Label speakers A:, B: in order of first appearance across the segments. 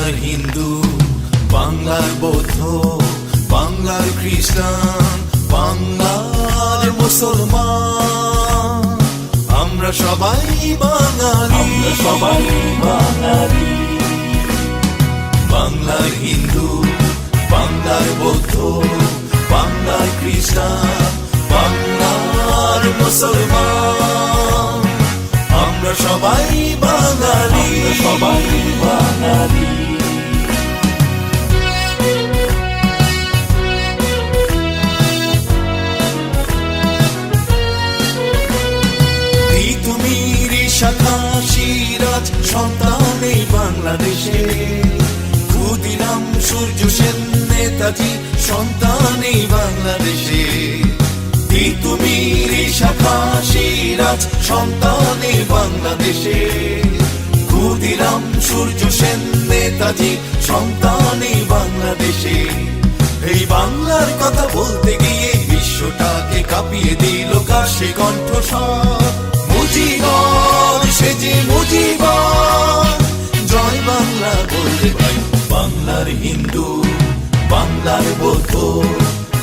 A: বাংলার হিন্দু, বাংলার বৌদ্ধ, বাংলার খ্রিস্টান, বাংলার মুসলমান, আমরা সবাই বাঙালি,
B: সবাই বাঙালি।
A: বাংলার হিন্দু, বাংলার বৌদ্ধ, বাংলার খ্রিস্টান, বাংলার মুসলমান, আমরা সবাই বাঙালি,
B: সবাই বাঙালি।
A: শাখা সিরাজ সন্তান এই বাংলাদেশে, ক্ষুদিরাম সূর্য সেন নেতাজি সন্তান এই বাংলাদেশে, তুমি শাখা সিরাজ সন্তান এই বাংলাদেশে, ক্ষুদিরাম সূর্য সেন নেতাজি সন্তান এই বাংলাদেশে। এই বাংলার কথা বলতে গিয়ে বিশ্বটাকে কাঁপিয়ে দিল কার সে কণ্ঠস্বর, মুজিবর সে যে মুজিবর, জয় বাংলা বলতে ভাই। বাংলার হিন্দু, বাংলার বৌদ্ধ,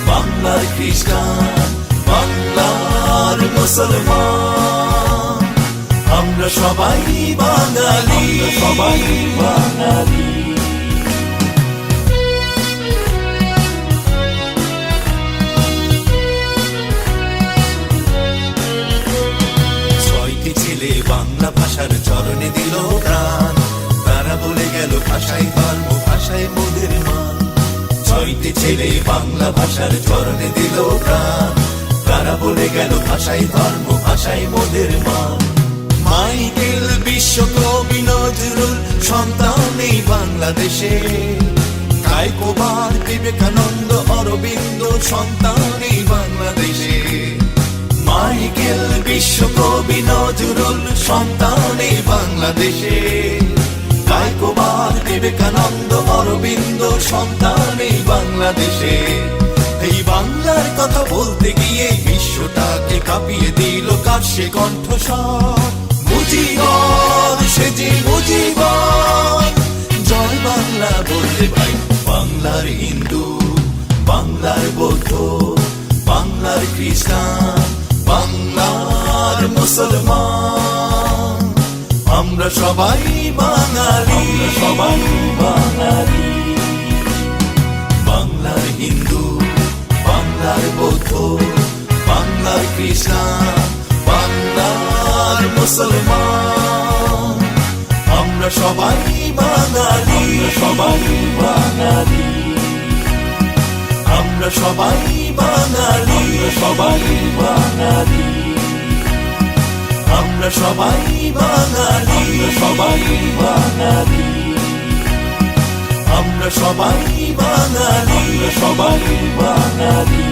A: বাংলার খ্রিস্টান, বাংলার মুসলমান, আমরা সবাই বাঙালি,
B: সবাই বাঙালি।
A: বাংলা ভাষার চরণে দিল প্রাণ, তারা বলে গেল ভাষাই ধর্ম, ভাষায় মোদের মান। ছয়টি ছেলে বাংলা ভাষার চরণে দিল প্রাণ, তারা বলে গেল ভাষাই ধর্ম, ভাষায় মোদের মান। মাইকেল বিশ্বকবি নজরুল সন্তান এই বাংলাদেশে, কায়কোবার বিবেকানন্দ অরবিন্দ সন্তান এই বাংলাদেশে, মাইকেল বিশ্বকবি নজরুল সন্তান এই বাংলাদেশে, কায়কোবার বিবেকানন্দ অরবিন্দ সন্তান এই বাংলাদেশে। এই বাংলার কথা বলতে গিয়ে বিশ্বটাকে কাঁপিয়ে দিল কার সে কণ্ঠস্বর, মুজিবর সে যে মুজিবর, জয় বাংলা বলতে ভাই। বাংলার হিন্দু, বাংলার বৌদ্ধ, বাংলার খ্রিস্টান, বাংলার মুসলমান, আমরা সবাই বাঙালি,
B: সবাই বাঙালি।
A: বাংলার হিন্দু, বাংলার বৌদ্ধ, বাংলার খ্রিস্টান, বাংলার মুসলমান, আমরা সবাই বাঙালি,
B: সবাই বাঙালি।
A: আমরা সবাই বাঙালি,
B: সবাই বাঙালি।
A: আমরা সবাই বাঙালি,
B: সবাই বাঙালি।
A: আমরা সবাই বাঙালি,
B: সবাই বাঙালি।